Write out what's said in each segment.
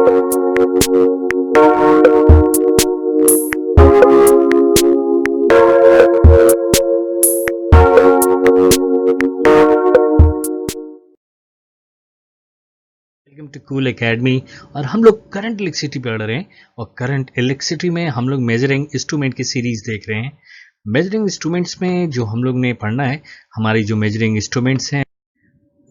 Welcome to cool academy. और हम लोग करंट इलेक्ट्रिसिटी पढ़ रहे हैं और करंट इलेक्ट्रिसिटी में हम लोग मेजरिंग इंस्ट्रूमेंट की सीरीज देख रहे हैं। मेजरिंग इंस्ट्रूमेंट्स में जो हम लोग ने पढ़ना है, हमारी जो मेजरिंग इंस्ट्रूमेंट्स हैं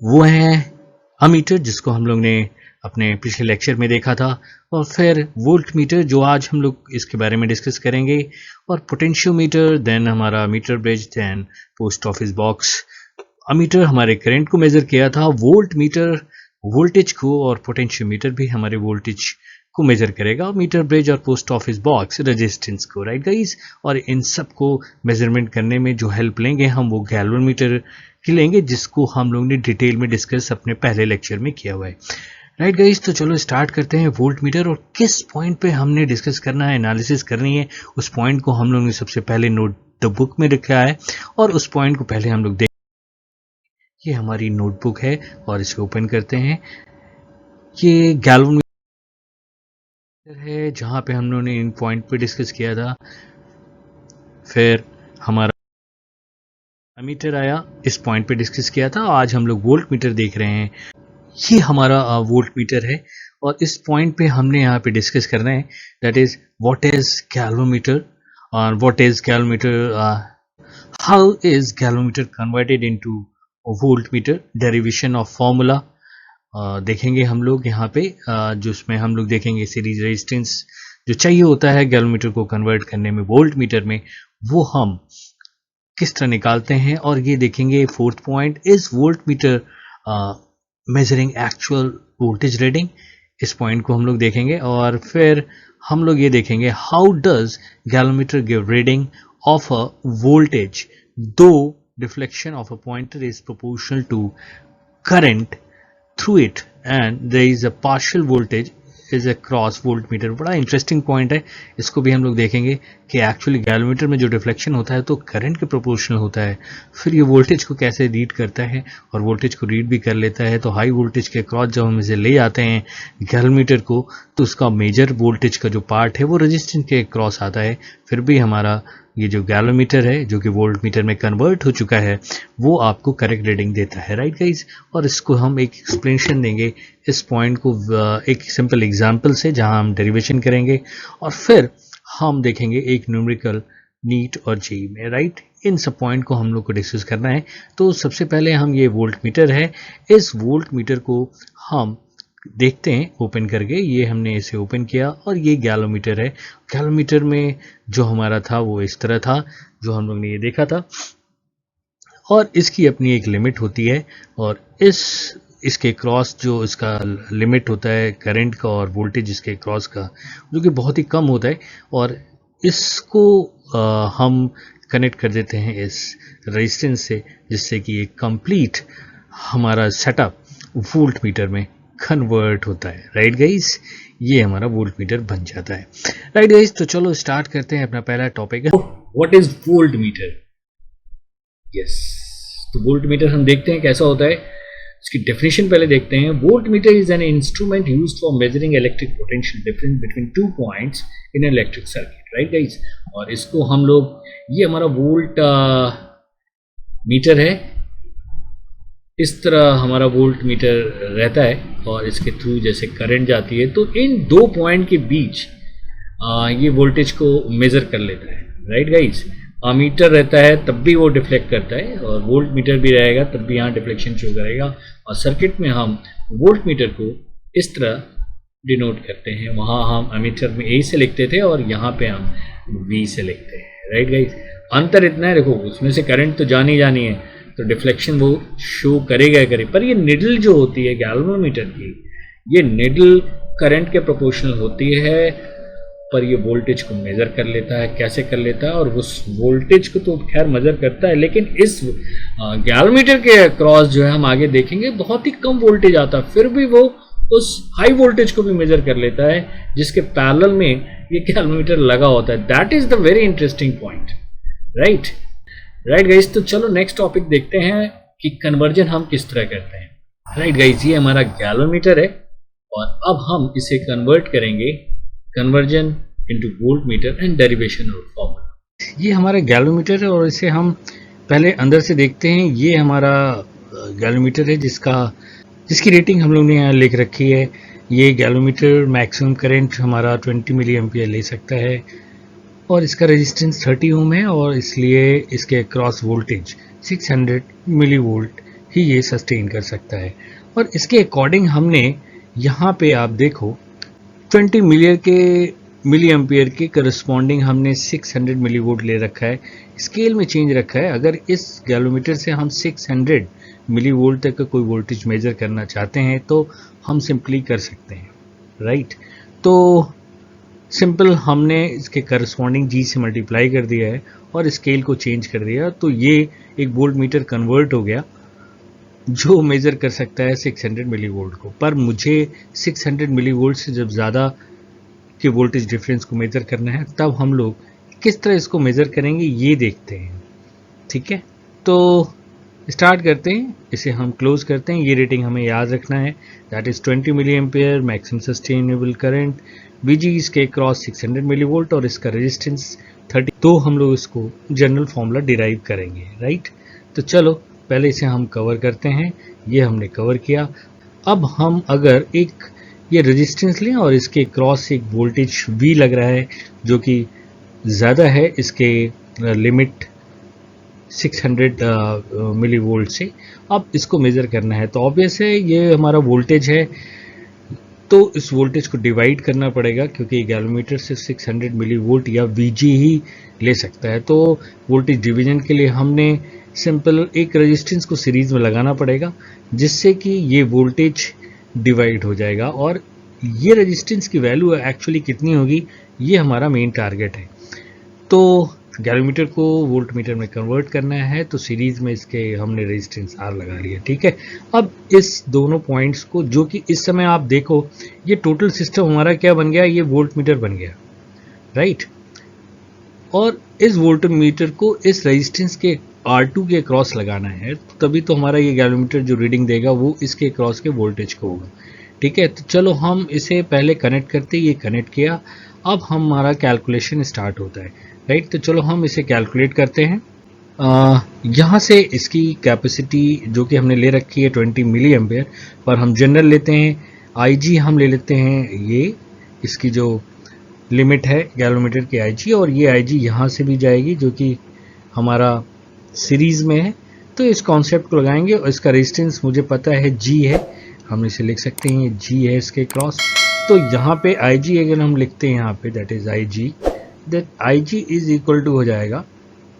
वो हैं अमीटर, जिसको हम लोग ने अपने पिछले लेक्चर में देखा था, और फिर वोल्ट मीटर जो आज हम लोग इसके बारे में डिस्कस करेंगे, और पोटेंशियोमीटर, देन हमारा meter bridge, then post office box. Ammeter हमारे करंट को मेजर किया था, वोल्ट मीटर वोल्टेज को, और पोटेंशियोमीटर भी हमारे वोल्टेज को मेजर करेगा, मीटर ब्रिज और पोस्ट ऑफिस बॉक्स रेजिस्टेंस को, राइट गाइस। और इन सब को मेजरमेंट करने में जो हेल्प लेंगे हम वो गैल्वेनोमीटर की लेंगे, जिसको हम लोग ने डिटेल में डिस्कस अपने पहले लेक्चर में किया हुआ है, राइट गाइस। तो चलो स्टार्ट करते हैं वोल्ट मीटर, और किस पॉइंट पे हमने डिस्कस करना है, एनालिसिस करनी है, उस पॉइंट को हम लोग ने सबसे पहले नोट द बुक में रखा है, और उस पॉइंट को पहले हम लोग ये हमारी नोटबुक है और इसे ओपन करते हैं। ये गैल्वेनोमीटर है जहां पे हम लोगों ने इन पॉइंट पे डिस्कस किया था। फिर हमारा अमीटर आया, इस पॉइंट पे डिस्कस किया था। आज हम लोग वोल्ट मीटर देख रहे हैं, ये हमारा वोल्ट मीटर है, और इस पॉइंट पे हमने यहाँ पे डिस्कस करना है, that is what is galvanometer, और what is galvanometer, how is galvanometer converted into voltmeter, derivation of formula देखेंगे हम लोग यहाँ पे, जो उसमें हम लोग देखेंगे सीरीज रेजिस्टेंस जो चाहिए होता है गैल्वेनोमीटर को कन्वर्ट करने में वोल्ट मीटर में, वो हम किस तरह निकालते हैं। और ये देखेंगे fourth point, is volt meter measuring actual voltage reading, इस पॉइंट को हम लोग देखेंगे। और फिर हम लोग ये देखेंगे how does galvanometer give reading of a voltage दो deflection of a pointer is proportional to current through it and there is a partial voltage is a cross voltmeter। बड़ा इंटरेस्टिंग पॉइंट है, इसको भी हम लोग देखेंगे कि एक्चुअली गैल्वेनोमीटर में जो डिफ्लेक्शन होता है तो करंट के प्रोपोर्शनल होता है, फिर ये वोल्टेज को कैसे रीड करता है, और वोल्टेज को रीड भी कर लेता है। तो हाई वोल्टेज के क्रॉस जब हम इसे ले जाते हैं गैल्वेनोमीटर को, तो उसका मेजर वोल्टेज का जो पार्ट है वो रेजिस्टेंस के क्रॉस आता है, फिर भी हमारा ये जो गैल्वेनोमीटर है जो कि वोल्ट मीटर में कन्वर्ट हो चुका है वो आपको करेक्ट रीडिंग देता है, राइट गाइज। और इसको हम एक एक्सप्लेनेशन देंगे इस पॉइंट को एक सिंपल एग्जांपल से, जहां हम डेरिवेशन करेंगे, और फिर हम देखेंगे एक न्यूमेरिकल नीट और जेई में, राइट। इन सब पॉइंट को हम लोग को डिस्कस करना है। तो सबसे पहले हम ये वोल्ट मीटर है, इस वोल्ट मीटर को हम देखते हैं ओपन करके। ये हमने इसे ओपन किया, और ये गैल्वेनोमीटर है। गैल्वेनोमीटर में जो हमारा था वो इस तरह था, जो हम लोग ने ये देखा था, और इसकी अपनी एक लिमिट होती है, और इसके क्रॉस जो इसका लिमिट होता है करंट का और वोल्टेज इसके क्रॉस का, जो कि बहुत ही कम होता है, और इसको हम कनेक्ट कर देते हैं इस रेजिस्टेंस से, जिससे कि एक कंप्लीट हमारा सेटअप वोल्ट मीटर में कन्वर्ट होता है, राइट गाइस। ये हमारा वोल्ट मीटर बन जाता है, राइट गाइस। तो चलो स्टार्ट करते हैं अपना पहला टॉपिक है, what is volt meter. Yes, तो वोल्ट मीटर हम देखते हैं कैसा होता है, इसकी डेफिनेशन पहले देखते हैं। Volt meter is an instrument used for measuring electric potential difference between two points in an electric circuit, right guys. और इसको हम लोग, ये हमारा वोल्ट मीटर है, इस तरह हमारा वोल्ट मीटर रहता है, और इसके थ्रू जैसे करंट जाती है, तो इन दो पॉइंट के बीच ये वोल्टेज को मेजर कर लेता है, राइट गाइस। अमीटर रहता है तब भी वो डिफ्लेक्ट करता है, और वोल्ट मीटर भी रहेगा तब भी यहाँ डिफ्लेक्शन शो करेगा। और सर्किट में हम वोल्ट मीटर को इस तरह डिनोट करते हैं, वहाँ हम अमीटर में ए से लिखते थे और यहाँ पे हम वी से लिखते हैं, राइट गाइस। अंतर इतना है, देखो उसमें से करंट तो जानी है, तो डिफ्लेक्शन वो शो करेगा करे, पर ये निडल जो होती है गैल्वेनोमीटर की, ये निडल करंट के प्रोपोर्शनल होती है, पर ये वोल्टेज को मेजर कर लेता है। कैसे कर लेता है, और उस वोल्टेज को तो खैर मेजर करता है, लेकिन इस गैल्वेनोमीटर के क्रॉस जो है हम आगे देखेंगे बहुत ही कम वोल्टेज आता है, फिर भी वो उस हाई वोल्टेज को भी मेजर कर लेता है, जिसके पैरेलल में ये गैल्वेनोमीटर लगा होता है। That is the very interesting point, right guys. तो चलो नेक्स्ट टॉपिक देखते हैं कि कन्वर्जन हम किस तरह करते हैं, राइट गाइस। ये हमारा गैल्वेनोमीटर है, और अब हम इसे कन्वर्ट करेंगे, conversion into volt meter and derivation of formula. ये हमारा गैलोमीटर है और इसे हम पहले अंदर से देखते हैं। ये हमारा गैलोमीटर है जिसकी रेटिंग हम लोग ने यहाँ लिख रखी है। ये गैलोमीटर मैक्सिमम करंट हमारा 20 मिली एम्पियर ले सकता है और इसका रेजिस्टेंस 30 ओम है और इसलिए इसके क्रॉस वोल्टेज 600 मिली वोल्ट ही ये सस्टेन कर सकता है। और इसके अकॉर्डिंग हमने यहाँ पे आप देखो 20 मिली एम्पियर के करस्पॉन्डिंग हमने 600 मिली वोल्ट ले रखा है। स्केल में चेंज रखा है। अगर इस गैलोमीटर से हम 600 मिली वोल्ट तक का कोई वोल्टेज मेजर करना चाहते हैं तो हम सिंपली कर सकते हैं, राइट। तो सिंपल हमने इसके करस्पॉन्डिंग जी से मल्टीप्लाई कर दिया है और स्केल को चेंज कर दिया, तो ये एक वोल्ट मीटर कन्वर्ट हो गया जो मेजर कर सकता है 600 मिली वोल्ट को। पर मुझे 600 मिली वोल्ट से जब ज़्यादा के वोल्टेज डिफरेंस को मेजर करना है तब हम लोग किस तरह इसको मेजर करेंगे ये देखते हैं, ठीक है। तो स्टार्ट करते हैं, इसे हम क्लोज करते हैं। ये रेटिंग हमें याद रखना है, that is 20 milli ampere maximum sustainable current, VG इसके क्रॉस 600 मिली वोल्ट और इसका रेजिस्टेंस 30। तो हम लोग इसको जनरल फॉर्मूला डिराइव करेंगे, राइट। तो चलो पहले इसे हम कवर करते हैं। ये हमने कवर किया। अब हम अगर एक ये रेजिस्टेंस लें और इसके क्रॉस एक वोल्टेज V लग रहा है जो कि ज़्यादा है इसके लिमिट 600 मिली वोल्ट से। अब इसको मेज़र करना है तो ऑब्वियस है ये हमारा वोल्टेज है, तो इस वोल्टेज को डिवाइड करना पड़ेगा क्योंकि गैलोमीटर से 600 मिली वोल्ट या VG ही ले सकता है। तो वोल्टेज डिवीजन के लिए हमने सिंपल एक रेजिस्टेंस को सीरीज में लगाना पड़ेगा जिससे कि ये वोल्टेज डिवाइड हो जाएगा और ये रेजिस्टेंस की वैल्यू एक्चुअली कितनी होगी ये हमारा मेन टारगेट है। तो गैलोमीटर को वोल्ट मीटर में कन्वर्ट करना है तो सीरीज में इसके हमने रेजिस्टेंस R लगा लिया, ठीक है। अब इस दोनों पॉइंट्स को जो कि इस समय आप देखो ये टोटल सिस्टम हमारा क्या बन गया, ये वोल्ट मीटर बन गया, राइट। और इस वोल्ट मीटर को इस रेजिस्टेंस के R2 के क्रॉस लगाना है तभी तो हमारा ये गैलोमीटर जो रीडिंग देगा वो इसके क्रॉस के वोल्टेज को होगा, ठीक है। तो चलो हम इसे पहले कनेक्ट करते, ये कनेक्ट किया। अब हमारा कैलकुलेशन स्टार्ट होता है, राइट। तो चलो हम इसे कैलकुलेट करते हैं। यहाँ से इसकी कैपेसिटी जो कि हमने ले रखी है 20 मिली एम्पियर, पर हम जनरल लेते हैं। IG हम ले लेते हैं, ये इसकी जो लिमिट है गैलोमीटर की IG, और ये IG यहाँ से भी जाएगी जो कि हमारा सीरीज में है। तो इस कॉन्सेप्ट को लगाएंगे और इसका रेजिस्टेंस मुझे पता है G है, हम इसे लिख सकते हैं, ये G है इसके क्रॉस। तो यहाँ पे IG अगर हम लिखते हैं यहाँ पे that is IG, that IG is equal to हो जाएगा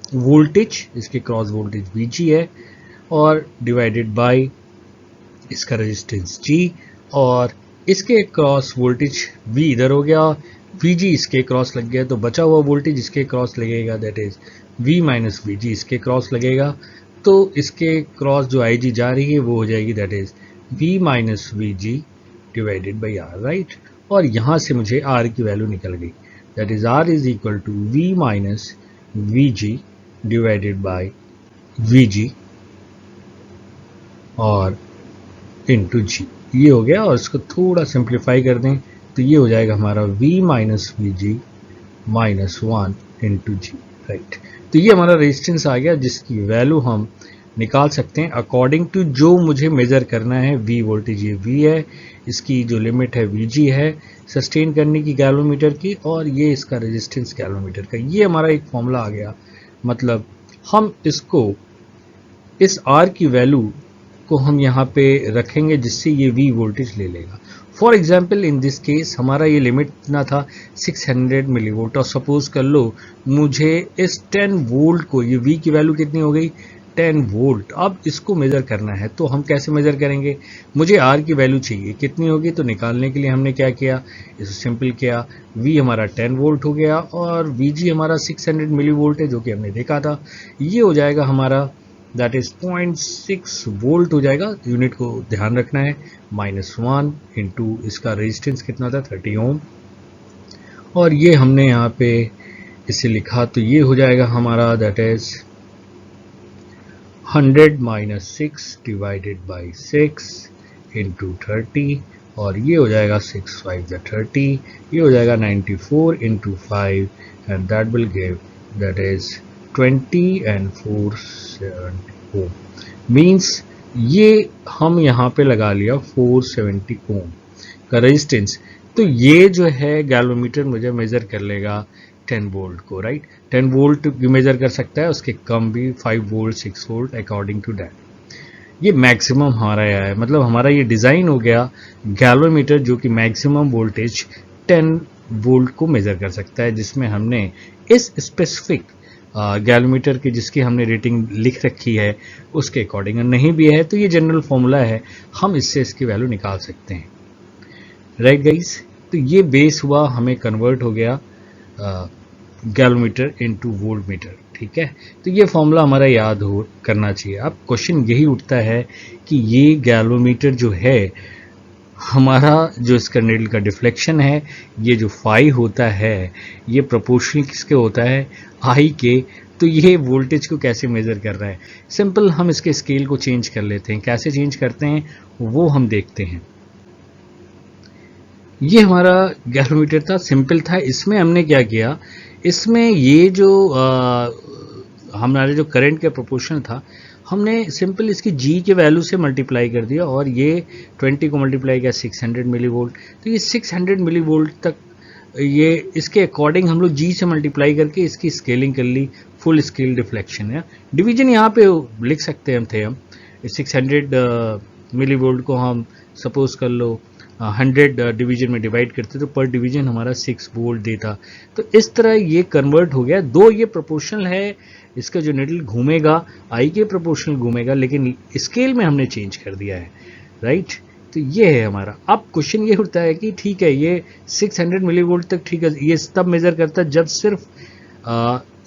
वोल्टेज, इसके क्रॉस वोल्टेज VG है और डिवाइडेड बाय इसका रेजिस्टेंस G, और इसके क्रॉस वोल्टेज V इधर हो गया, VG इसके क्रॉस लग गया, तो बचा हुआ वोल्टेज इसके क्रॉस लगेगा that is V minus VG इसके क्रॉस लगेगा। तो इसके क्रॉस जो IG जा रही है वो हो जाएगी that is V minus VG divided by R, right. और यहाँ से मुझे R की वैल्यू निकल गई, that is R is equal to V minus VG divided by VG और इंटू G। ये हो गया, और इसको थोड़ा सिंप्लीफाई कर दें तो ये हो जाएगा हमारा V minus VG minus 1 into G, right. तो ये हमारा रेजिस्टेंस आ गया जिसकी वैल्यू हम निकाल सकते हैं अकॉर्डिंग टू जो मुझे मेजर करना है। V वोल्टेज ये V है, इसकी जो लिमिट है VG है सस्टेन करने की गैलोमीटर की, और ये इसका रेजिस्टेंस गैलोमीटर का। ये हमारा एक फॉर्मूला आ गया, मतलब हम इसको इस R की वैल्यू को हम यहाँ पे रखेंगे जिससे ये V वोल्टेज ले लेगा। For example in this case हमारा ये लिमिट ना था 600 मिली वोल्ट, और सपोज कर लो मुझे इस 10 वोल्ट को, ये V की वैल्यू कितनी हो गई 10 वोल्ट, अब इसको मेजर करना है। तो हम कैसे मेजर करेंगे, मुझे R की वैल्यू चाहिए कितनी होगी, तो निकालने के लिए हमने क्या किया, इसको सिंपल किया। V हमारा 10 वोल्ट हो गया और VG हमारा 600 मिली वोल्ट है जो कि हमने देखा था। ये हो जाएगा हमारा दैट इज 0.6 वोल्ट हो जाएगा, यूनिट को ध्यान रखना है, -1 इंटू इसका रेजिस्टेंस कितना था 30 ओम, और ये हमने यहाँ पे इसे लिखा तो ये हो जाएगा हमारा that is 100 minus 6 divided by 6 into 30, और ये हो जाएगा 6 5 30, ये हो जाएगा 94 into 5 and that will give that is 20 and 4 70 ohm. Means ये हम यहाँ पे लगा लिया 470 ओम का रेजिस्टेंस। तो ये जो है गैल्वेमीटर मुझे मेजर कर लेगा 10 वोल्ट को, राइट। 10 वोल्ट मेजर कर सकता है, उसके कम भी 5 volt 6 volt according to that. ये मैक्सिमम हमारा यह है, मतलब हमारा ये डिज़ाइन हो गया गैल्वेमीटर जो कि मैक्सिमम वोल्टेज 10 वोल्ट को मेजर कर सकता है, जिसमें हमने इस स्पेसिफिक गैल्वेमीटर की जिसकी हमने रेटिंग लिख रखी है उसके अकॉर्डिंग। नहीं भी है तो ये जनरल फॉर्मूला है, हम इससे इसकी वैल्यू निकाल सकते हैं, राइट गाइस। तो ये बेस हुआ, हमें कन्वर्ट हो गया गैल्वेमीटर इनटू वोल्ट मीटर, ठीक है। तो ये फॉर्मूला हमारा याद हो करना चाहिए। अब क्वेश्चन यही उठता है कि ये गैल्वेमीटर जो है हमारा, जो इसका नीडल का डिफ्लेक्शन है, ये जो फाई होता है, ये प्रोपोर्शनल किसके होता है, आई के। तो ये वोल्टेज को कैसे मेजर कर रहा है? सिंपल, हम इसके स्केल को चेंज कर लेते हैं। कैसे चेंज करते हैं वो हम देखते हैं। ये हमारा गैल्वेमीटर था, सिंपल था। इसमें हमने क्या किया, इसमें ये जो हमारे जो करंट के प्रोपोर्शनल था, हमने सिंपल इसकी जी के वैल्यू से मल्टीप्लाई कर दिया और ये 20 को मल्टीप्लाई किया 600 मिली वोल्ट। तो ये 600 मिली वोल्ट तक, ये इसके अकॉर्डिंग हम लोग जी से मल्टीप्लाई करके इसकी स्केलिंग कर ली, फुल स्केल डिफ्लेक्शन है। डिवीजन यहाँ पे लिख सकते हैं हम 600 मिली वोल्ट को हम सपोज कर लो 100 डिवीजन में डिवाइड करते तो पर डिवीजन हमारा 6 वोल्ट देता। तो इस तरह ये कन्वर्ट हो गया। दो ये प्रोपोर्शनल है, इसका जो निडल घूमेगा आई के प्रोपोर्शनल घूमेगा, लेकिन स्केल में हमने चेंज कर दिया है, राइट। तो ये है हमारा। अब क्वेश्चन ये उठता है कि ठीक है, ये 600 मिली वोल्ट तक ठीक है, ये तब मेजर करता है जब सिर्फ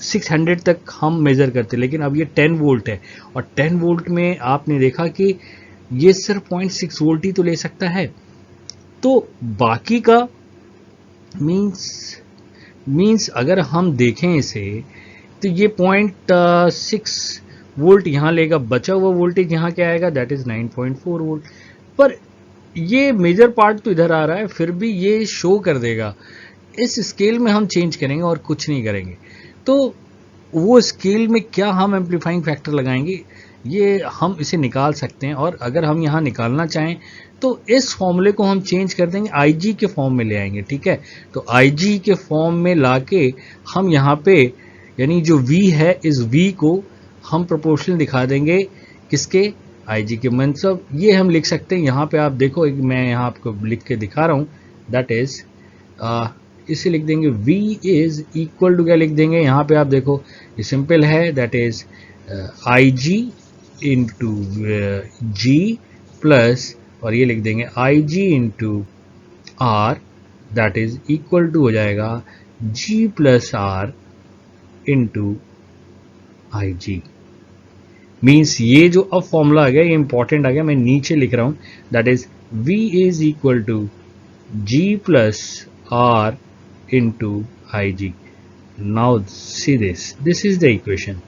600 तक हम मेजर करते, लेकिन अब ये 10 वोल्ट है और 10 वोल्ट में आपने देखा कि ये सिर्फ 0.6 वोल्ट ही तो ले सकता है। तो बाकी का मीन्स अगर हम देखें इसे तो ये 0.6 वोल्ट यहाँ लेगा, बचा हुआ वोल्टेज यहाँ क्या आएगा, दैट इज 9.4 वोल्ट। पर ये मेजर पार्ट तो इधर आ रहा है, फिर भी ये शो कर देगा। इस स्केल में हम चेंज करेंगे और कुछ नहीं करेंगे, तो वो स्केल में क्या हम एम्पलीफाइंग फैक्टर लगाएंगे, ये हम इसे निकाल सकते हैं। और अगर हम यहाँ निकालना चाहें तो इस फॉर्मूले को हम चेंज कर देंगे, IG के फॉर्म में ले आएंगे, ठीक है। तो IG के फॉर्म में लाके हम यहाँ पे, यानी जो V है, इस V को हम प्रोपोर्शनल दिखा देंगे किसके, IG के। मतलब ये हम लिख सकते हैं, यहाँ पे आप देखो, मैं यहाँ आपको लिख के दिखा रहा हूँ, दैट इज इसे लिख देंगे V इज इक्वल टू क्या लिख देंगे, यहाँ पे आप देखो ये सिंपल है, that is IG into G plus, और ये लिख देंगे IG into R, that is equal to हो जाएगा G plus R into IG। Means ये जो अब फॉर्मूला आ गया, ये इंपॉर्टेंट आ गया, मैं नीचे लिख रहा हूं, that is V is equal to G plus R into IG। Now see this is the equation.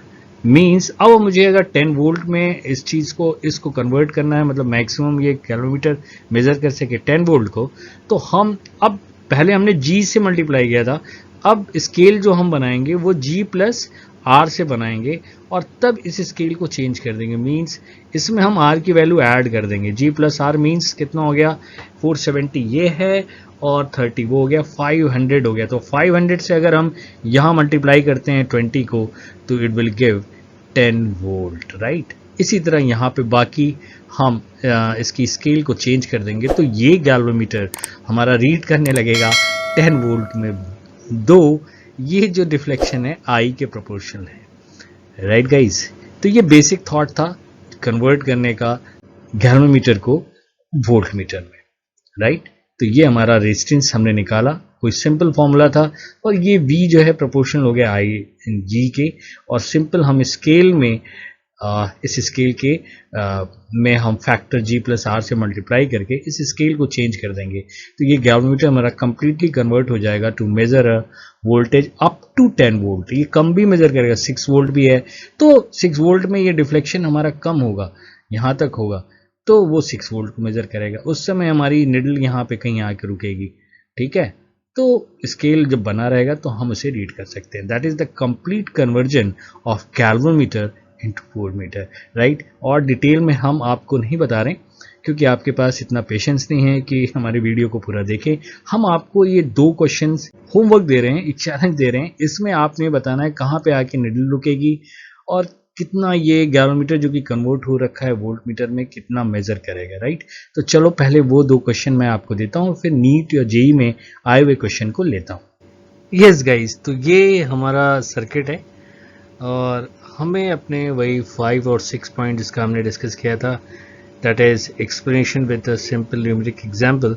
Means अब मुझे अगर 10 वोल्ट में इस चीज़ को, इसको कन्वर्ट करना है, मतलब मैक्सिमम ये गैल्वेमीटर मेजर कर सके 10 वोल्ट को, तो हम अब, पहले हमने G से मल्टीप्लाई किया था, अब स्केल जो हम बनाएंगे वो G प्लस R से बनाएंगे और तब इस स्केल को चेंज कर देंगे। मीन्स इसमें हम R की वैल्यू ऐड कर देंगे, G प्लस R मीन्स कितना हो गया, 470 ये है और 30 वो हो गया, 500 हो गया। तो 500 से अगर हम यहाँ मल्टीप्लाई करते हैं 20 को, तो it will give 10 volt, right. इसी तरह यहाँ पे बाकी हम इसकी स्केल को चेंज कर देंगे, तो ये गैल्वेमीटर हमारा रीड करने लगेगा 10 वोल्ट में, दो ये जो डिफ्लेक्शन है आई के प्रोपोर्शनल है, राइट गाइस। तो ये बेसिक थॉट था कन्वर्ट करने का गैल्वेमीटर को वोल्ट मीटर में, राइट। तो ये हमारा रेजिस्टेंस हमने निकाला, कोई सिंपल फॉर्मूला था, और ये V जो है प्रोपोर्शनल हो गया I G के, और सिंपल हम स्केल में इस स्केल के में हम फैक्टर G प्लस R से मल्टीप्लाई करके इस स्केल को चेंज कर देंगे। तो ये गैल्वेमीटर हमारा कंप्लीटली कन्वर्ट हो जाएगा to measure voltage up to 10 volt. ये कम भी मेजर करेगा, 6 वोल्ट भी है, तो 6 वोल्ट में ये डिफ्लेक्शन हमारा कम होगा, यहाँ तक होगा, तो वो 6 वोल्ट को मेजर करेगा। उस समय हमारी निडल यहाँ पे कहीं आके रुकेगी, ठीक है। तो स्केल जब बना रहेगा तो हम उसे रीड कर सकते हैं। That is the complete conversion of galvanometer into voltmeter, right. और डिटेल में हम आपको नहीं बता रहे क्योंकि आपके पास इतना पेशेंस नहीं है कि हमारे वीडियो को पूरा देखें। हम आपको ये 2 क्वेश्चंस होमवर्क दे रहे हैं, एक चैलेंज दे रहे हैं। इसमें आपने बताना है कहाँ पे आके निडल रुकेगी और कितना ये गैल्वेनोमीटर जो कि कन्वर्ट हो रखा है वोल्ट मीटर में कितना मेजर करेगा, राइट। तो चलो पहले वो 2 क्वेश्चन मैं आपको देता हूँ, फिर नीट या जेई में आए हुए क्वेश्चन को लेता हूँ। यस गाइस, तो ये हमारा सर्किट है और हमें अपने वही 5 और 6 पॉइंट जिसका हमने डिस्कस किया था, that is explanation with a simple numeric example.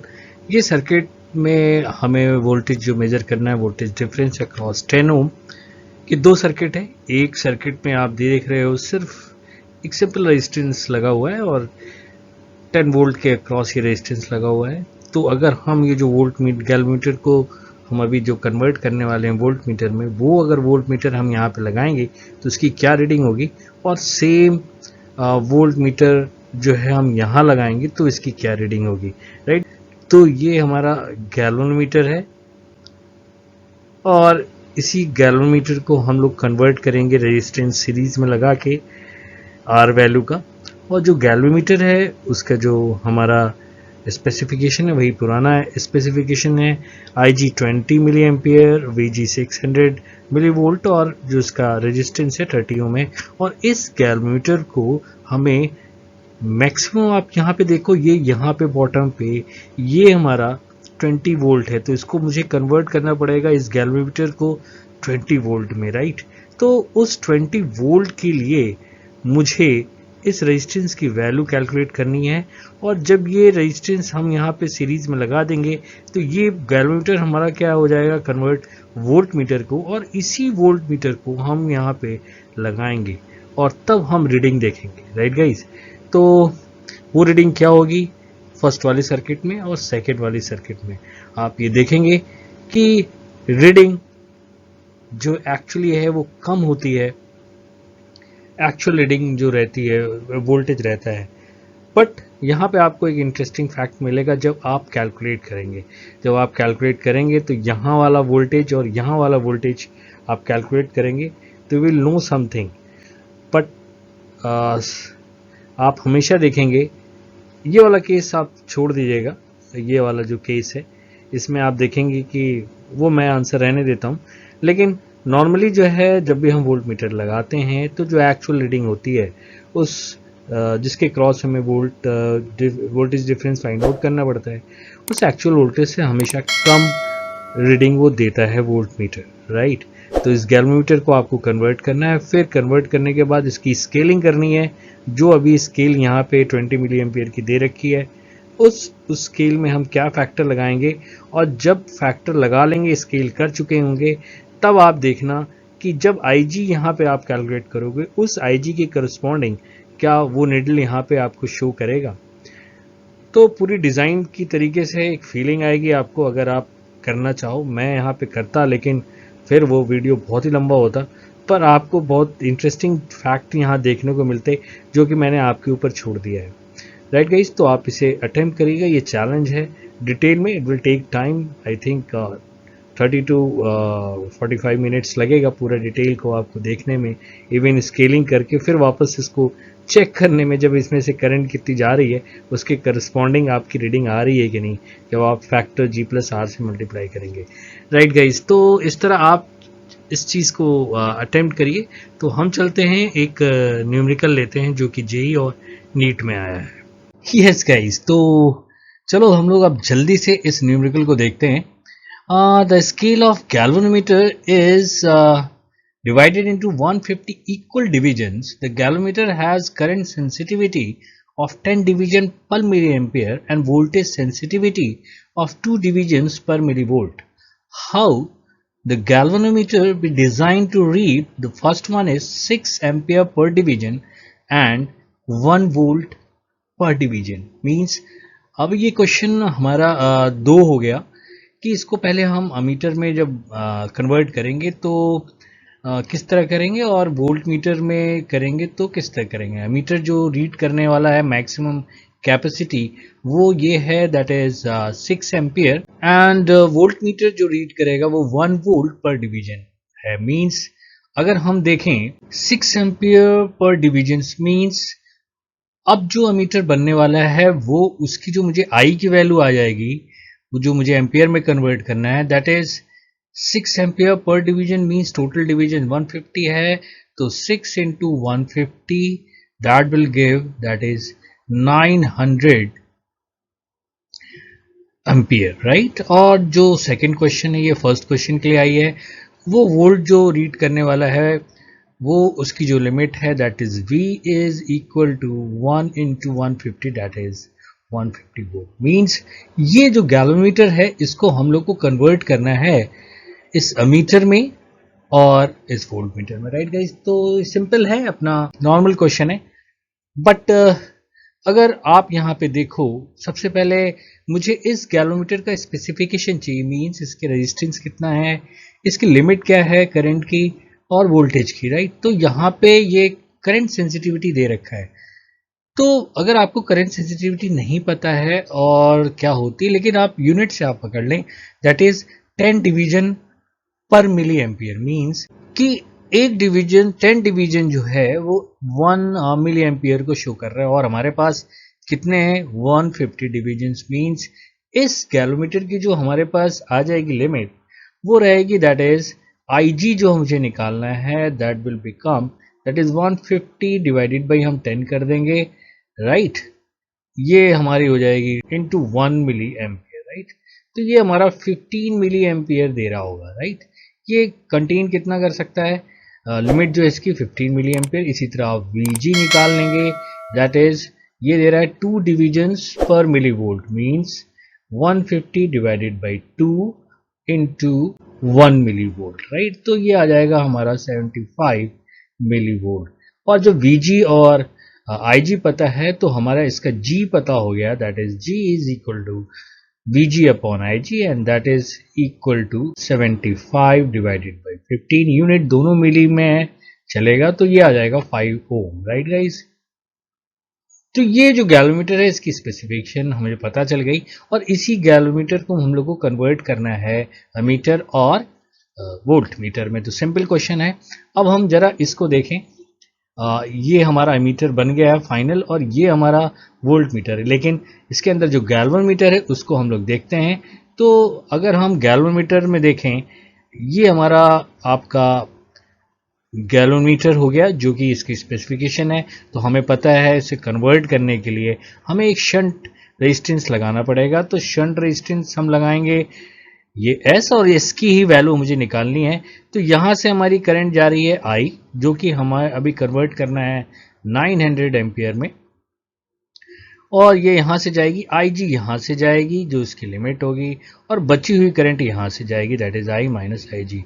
ये सर्किट में हमें वोल्टेज जो मेजर करना है, वोल्टेज डिफरेंस अक्रॉस 10 ओम कि 2 सर्किट है। एक सर्किट में आप देख रहे हो सिर्फ एक सिंपल रेजिस्टेंस लगा हुआ है और 10 वोल्ट के अक्रॉस ये रेजिस्टेंस लगा हुआ है। तो अगर हम ये जो वोल्ट गैल्वेनोमीटर को हम अभी जो कन्वर्ट करने वाले हैं वोल्ट मीटर में, वो अगर वोल्ट मीटर हम यहाँ पे लगाएंगे तो उसकी क्या रीडिंग होगी, और सेम वोल्ट मीटर जो है हम यहाँ लगाएंगे तो इसकी क्या रीडिंग होगी, राइट। तो ये हमारा गैल्वेनोमीटर है और इसी गैल्वेनोमीटर को हम लोग कन्वर्ट करेंगे रेजिस्टेंस सीरीज में लगा के आर वैल्यू का। और जो गैल्वेनोमीटर है उसका जो हमारा स्पेसिफिकेशन है वही पुराना है। स्पेसिफिकेशन है IG 20 milli ampere, VG 600 milli volt और जो इसका रेजिस्टेंस है 30 ओम है। और इस गैल्वेनोमीटर को हमें मैक्सिमम, आप यहाँ पे देखो, ये यहाँ पे बॉटम पे ये हमारा 20 वोल्ट है, तो इसको मुझे कन्वर्ट करना पड़ेगा इस गैल्वेनोमीटर को 20 वोल्ट में, राइट। तो उस 20 वोल्ट के लिए मुझे इस रेजिस्टेंस की वैल्यू कैलकुलेट करनी है। और जब ये रेजिस्टेंस हम यहाँ पे सीरीज में लगा देंगे तो ये गैल्वेनोमीटर हमारा क्या हो जाएगा, कन्वर्ट वोल्ट मीटर को, और इसी वोल्ट मीटर को हम यहाँ पे लगाएंगे और तब हम रीडिंग देखेंगे, राइट गाइस। तो वो रीडिंग क्या होगी फर्स्ट वाली सर्किट में और सेकेंड वाली सर्किट में, आप ये देखेंगे कि रीडिंग जो एक्चुअली है वो कम होती है, एक्चुअल रीडिंग जो रहती है वोल्टेज रहता है। बट यहाँ पे आपको एक इंटरेस्टिंग फैक्ट मिलेगा जब आप कैलकुलेट करेंगे। जब आप कैलकुलेट करेंगे तो यहाँ वाला वोल्टेज और यहाँ वाला वोल्टेज आप कैलकुलेट करेंगे तो विल नो समथिंग। बट आप हमेशा देखेंगे, ये वाला केस आप छोड़ दीजिएगा, ये वाला जो केस है इसमें आप देखेंगे कि वो मैं आंसर रहने देता हूँ। लेकिन नॉर्मली जो है जब भी हम वोल्ट मीटर लगाते हैं तो जो एक्चुअल रीडिंग होती है उस जिसके क्रॉस हमें वोल्टेज डिफरेंस फाइंड आउट करना पड़ता है, उस एक्चुअल वोल्टेज से हमेशा कम रीडिंग वो देता है वोल्ट मीटर, राइट। तो इस गैल्वेनोमीटर को आपको कन्वर्ट करना है, फिर कन्वर्ट करने के बाद इसकी स्केलिंग करनी है। जो अभी स्केल यहाँ पे 20 मिली एम्पियर की दे रखी है, उस स्केल में हम क्या फैक्टर लगाएंगे, और जब फैक्टर लगा लेंगे, स्केल कर चुके होंगे, तब आप देखना कि जब IG यहाँ पे आप कैलकुलेट करोगे उस IG के करस्पॉन्डिंग क्या वो निडल यहाँ पे आपको शो करेगा। तो पूरी डिज़ाइन की तरीके से एक फीलिंग आएगी आपको अगर आप करना चाहो। मैं यहाँ पे करता, लेकिन फिर वो वीडियो बहुत ही लंबा होता, पर आपको बहुत इंटरेस्टिंग फैक्ट यहाँ देखने को मिलते जो कि मैंने आपके ऊपर छोड़ दिया है, राइट गाइस। तो आप इसे अटेम्प्ट करिएगा, ये चैलेंज है डिटेल में। It will take time, I think 30 to 45 minutes लगेगा पूरा डिटेल को आपको देखने में, इवन स्केलिंग करके फिर वापस इसको चेक करने में जब इसमें से करंट कितनी जा रही है उसके करस्पॉन्डिंग आपकी रीडिंग आ रही है कि नहीं, जब आप फैक्टर G+R से मल्टीप्लाई करेंगे, राइट गाइस। तो इस तरह आप इस चीज़ को अटेम्प्ट करिए। तो हम चलते हैं एक न्यूमेरिकल लेते हैं जो कि जेई और नीट में आया है। यस गाइस, तो चलो हम लोग अब जल्दी से इस न्यूमेरिकल को देखते हैं। The scale of galvanometer is divided into 150 equal divisions. The galvanometer has current sensitivity of 10 division per milliampere and voltage sensitivity of 2 divisions per millivolt. How the galvanometer be designed to read? The first one is 6 ampere per division and 1 volt per division. Means अब ये question हमारा 2 हो गया कि इसको पहले हम ammeter में जब कन्वर्ट करेंगे तो किस तरह करेंगे, और वोल्ट मीटर में करेंगे तो किस तरह करेंगे। अमीटर जो रीड करने वाला है मैक्सिमम कैपेसिटी वो ये है, that is 6 ampere, and volt meter जो रीड करेगा वो 1 वोल्ट पर डिवीजन है। मींस अगर हम देखें 6 एम्पियर पर डिवीजन मींस अब जो अमीटर बनने वाला है वो उसकी जो मुझे आई की वैल्यू आ जाएगी, वो जो मुझे एम्पियर में कन्वर्ट करना है, that is 6 ampere per division means total division 150 है, तो 6 into 150 that will give that is 900 ampere, right. और जो सेकंड क्वेश्चन है ये फर्स्ट क्वेश्चन के लिए आई है, वो वोल्ट जो रीड करने वाला है वो उसकी जो लिमिट है that is V is equal to 1 into 150 that is 150 volt. Means ये जो गैलोमीटर है इसको हम लोग को कन्वर्ट करना है इस अमीटर में और इस वोल्ट मीटर में, राइट गाइस। तो सिंपल है, अपना नॉर्मल क्वेश्चन है। बट अगर आप यहाँ पे देखो, सबसे पहले मुझे इस गैलोमीटर का स्पेसिफिकेशन चाहिए, मीन्स इसके रेजिस्टेंस कितना है, इसकी लिमिट क्या है करंट की और वोल्टेज की, राइट। तो यहाँ पे ये करंट सेंसिटिविटी दे रखा है। तो अगर आपको करंट सेंसिटिविटी नहीं पता है और क्या होती, लेकिन आप यूनिट से आप पकड़ लें, दैट इज 10 डिवीजन पर मिली एम्पियर, मीन्स कि एक डिवीजन 10 डिवीजन जो है वो 1 मिली एम्पियर को शो कर रहा है, और हमारे पास कितने हैं 150 डिवीजन, मीन्स इस गैलोमीटर की जो हमारे पास आ जाएगी लिमिट वो रहेगी दैट इज IG जो मुझे निकालना है that will become that is 150 divided by हम 10 कर देंगे, राइट। ये हमारी हो जाएगी इनटू 1 मिली एम्पियर, राइट। तो ये हमारा 15 मिली एम्पियर दे रहा होगा, राइट। ये कंटेन कितना कर सकता है, लिमिट जो है इसकी 15 मिली एम्पियर। इसी तरह आप VG निकाल लेंगे, दैट इज ये दे रहा है 2 डिविजन्स पर milli volt, means 150 divided by 2 into 1 milli volt, right. तो ये आ जाएगा हमारा 75 मिली वोल्ट। और जो VG और IG पता है तो हमारा इसका G पता हो गया, that is G is equal to VG upon IG and that is equal to 75 divided by 15। Unit दोनों मिली में चलेगा तो ये आ जाएगा 5 ओम, राइट गाइस। तो ये जो गैलोमीटर है इसकी स्पेसिफिकेशन हमें पता चल गई, और इसी गैलोमीटर को हम लोग को कन्वर्ट करना है अमीटर और वोल्ट मीटर में। तो सिंपल क्वेश्चन है। अब हम जरा इसको देखें, ये हमारा अमीटर बन गया है फाइनल, और ये हमारा वोल्ट मीटर है, लेकिन इसके अंदर जो गैल्वेनोमीटर है उसको हम लोग देखते हैं। तो अगर हम गैल्वेनोमीटर में देखें, ये हमारा आपका गैलोमीटर हो गया जो कि इसकी स्पेसिफिकेशन है। तो हमें पता है इसे कन्वर्ट करने के लिए हमें एक शंट रेजिस्टेंस लगाना पड़ेगा। तो शंट रेजिस्टेंस हम लगाएंगे, ये S और S की ही वैल्यू मुझे निकालनी है। तो यहाँ से हमारी करंट जा रही है I, जो कि हमें अभी कन्वर्ट करना है 900 एम्पियर में, और ये यहाँ से जाएगी IG, यहाँ से जाएगी जो इसकी लिमिट होगी, और बची हुई करंट यहाँ से जाएगी that is I minus IG।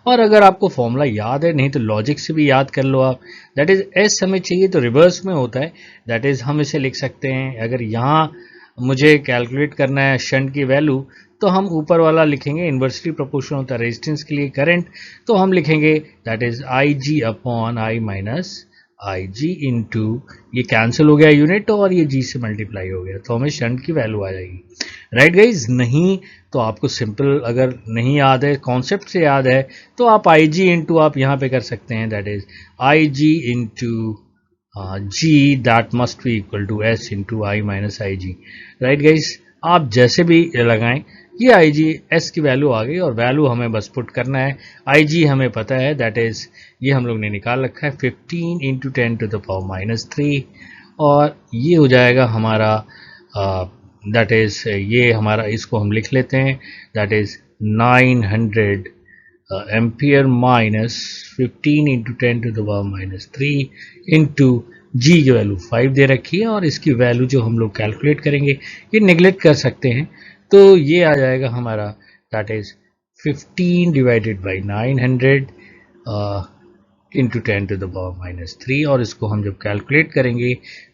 और अगर आपको फॉर्मूला याद है, नहीं तो लॉजिक से भी याद कर लो आप, दैट इज S हमें चाहिए तो रिवर्स में होता है, दैट इज हम इसे लिख सकते हैं, अगर यहाँ मुझे कैलकुलेट करना है शंट की वैल्यू तो हम ऊपर वाला लिखेंगे, इन्वर्सली प्रोपोर्शनल होता है रेजिस्टेंस के लिए करंट, तो हम लिखेंगे that is IG upon I minus IG into, ये कैंसिल हो गया यूनिट और ये G से मल्टीप्लाई हो गया, तो हमें शंट की वैल्यू आ जाएगी, राइट गाइज। नहीं तो आपको सिंपल अगर नहीं याद है, कॉन्सेप्ट से याद है, तो आप IG इंटू आप यहाँ पे कर सकते हैं, that is IG into G that must be equal to S into I minus IG, right guys. आप जैसे भी लगाएं, ये IG S की वैल्यू आ गई, और वैल्यू हमें बस पुट करना है। IG हमें पता है दैट इज ये हम लोग ने निकाल रखा है 15 into 10 to the power minus 3, और ये हो जाएगा हमारा दैट इज ये हमारा, इसको हम लिख लेते हैं that is 900 ampere minus 15 into 10 to the power minus 3 into G की वैल्यू 5 दे रखी है, और इसकी वैल्यू जो हम लोग कैलकुलेट करेंगे ये नेगलेक्ट कर सकते हैं, तो ये आ जाएगा हमारा that is 15 divided by 900 into 10 to the power minus 3, और इसको हम जब कैलकुलेट करेंगे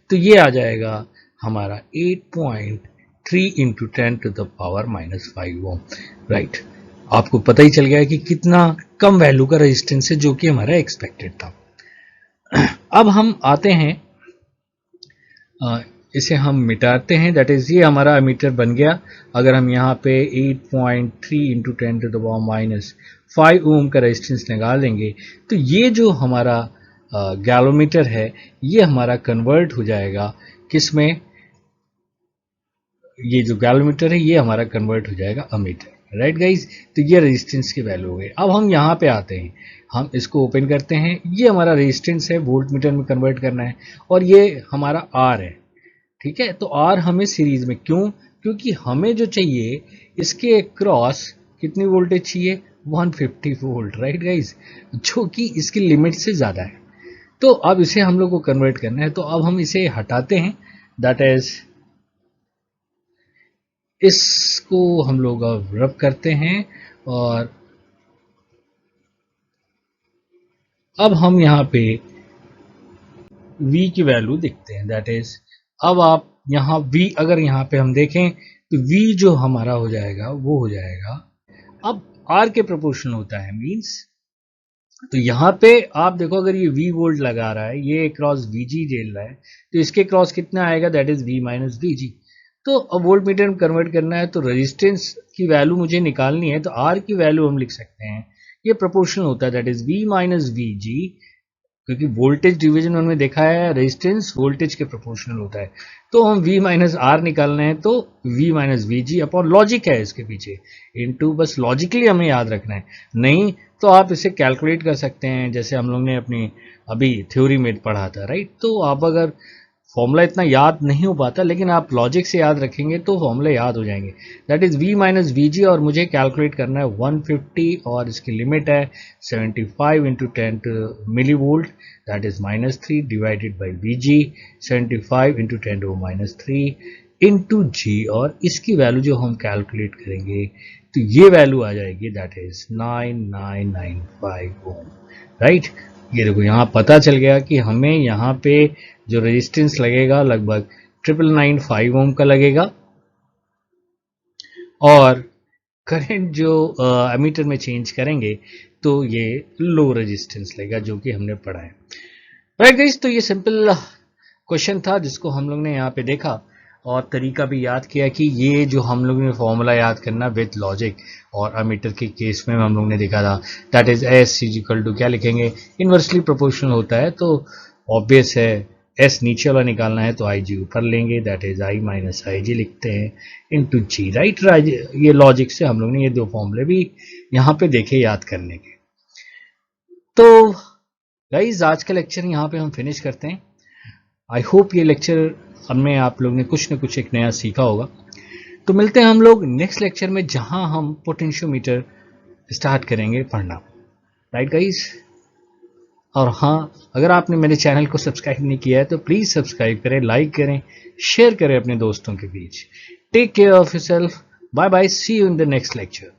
तो ये आ जाएगा हमारा 8.3 into 10 to the power minus 5 ohm, right. आपको पता ही चल गया है कि कितना कम वैल्यू का रेजिस्टेंस है जो कि हमारा एक्सपेक्टेड था। अब हम आते हैं इसे हम मिटाते हैं, दैट इज ये हमारा एमीटर बन गया। अगर हम यहाँ पे 8.3 इंटू 10⁻⁵ ओम का रेजिस्टेंस लगा देंगे तो ये जो हमारा गैलोमीटर है ये हमारा कन्वर्ट हो जाएगा किसमें, ये जो गैलोमीटर है ये हमारा कन्वर्ट हो जाएगा अमीटर, राइट गाइज। तो ये रेजिस्टेंस की वैल्यू हो गई। अब हम यहाँ पे आते हैं, हम इसको ओपन करते हैं, ये हमारा रेजिस्टेंस है, वोल्ट मीटर में कन्वर्ट करना है, और ये हमारा आर है, ठीक है। तो आर हमें सीरीज में, क्यों, क्योंकि हमें जो चाहिए इसके क्रॉस कितनी वोल्टेज चाहिए, 150 वोल्ट, राइट गाइज, जो कि इसकी लिमिट से ज्यादा है। तो अब इसे हम लोग को कन्वर्ट करना है, तो अब हम इसे हटाते हैं, दैट इज इसको हम लोग अब रब करते हैं, और अब हम यहाँ पे V की वैल्यू देखते हैं, दैट इज अब आप यहाँ V, अगर यहाँ पे हम देखें तो V जो हमारा हो जाएगा वो हो जाएगा, अब R के प्रोपोर्शनल होता है, मींस तो यहाँ पे आप देखो अगर ये V वोल्ट लगा रहा है, ये क्रॉस VG झेल रहा है, तो इसके क्रॉस कितना आएगा, that is V minus VG। तो अब वोल्ट मीटर में कन्वर्ट करना है तो रेजिस्टेंस की वैल्यू मुझे निकालनी है, तो R की वैल्यू हम लिख सकते हैं, ये प्रोपोर्शनल होता है, that is V minus VG, क्योंकि वोल्टेज डिवीजन उनमें देखा है रेजिस्टेंस वोल्टेज के प्रोपोर्शनल होता है। तो हम V माइनस आर निकालना है, तो V minus VG upon logic है इसके पीछे, इनटू, बस लॉजिकली हमें याद रखना है, नहीं तो आप इसे कैलकुलेट कर सकते हैं जैसे हम लोग ने अपनी अभी थ्योरी में पढ़ा था, राइट। तो आप अगर फॉर्मूला इतना याद नहीं हो पाता, लेकिन आप लॉजिक से याद रखेंगे तो फॉर्मूला याद हो जाएंगे, that is V minus VG, और मुझे कैलकुलेट करना है 150, और इसकी लिमिट है 75 into 10 milli volt, that is -3 divided by VG, 75 into 10⁻³ into G, और इसकी वैल्यू जो हम कैलकुलेट करेंगे तो ये वैल्यू आ जाएगी, दैट इज 9995 ओम, राइट। ये देखो यहाँ पता चल गया कि हमें यहाँ पे जो रेजिस्टेंस लगेगा लगभग 9995 ओम का लगेगा, और करंट जो एमीटर में चेंज करेंगे तो ये लो रेजिस्टेंस लगेगा, जो कि हमने पढ़ा है, राइट गाइस। तो ये सिंपल क्वेश्चन था जिसको हम लोग ने यहाँ पे देखा, और तरीका भी याद किया कि ये जो हम लोग ने फॉर्मूला याद करना विथ लॉजिक, और अमीटर के केस में हम लोग ने देखा था, that is S equal to क्या लिखेंगे, इनवर्सली प्रोपोर्शनल होता है, तो ऑब्वियस है S नीचे वाला निकालना है तो IG ऊपर लेंगे, that is I minus IG लिखते हैं इनटू G, राइट। ये लॉजिक से हम लोग ने ये दो फॉर्मूले भी यहाँ पे देखे याद करने के। तो गाइज आज का लेक्चर यहाँ पे हम फिनिश करते हैं। आई होप ये लेक्चर हमें आप लोग ने कुछ न कुछ एक नया सीखा होगा। तो मिलते हैं हम लोग नेक्स्ट लेक्चर में, जहां हम पोटेंशियोमीटर स्टार्ट करेंगे पढ़ना, राइट गाइज। और हाँ, अगर आपने मेरे चैनल को सब्सक्राइब नहीं किया है तो प्लीज सब्सक्राइब करें, लाइक करें, शेयर करें अपने दोस्तों के बीच। Take care of yourself, bye bye, see you in the next lecture.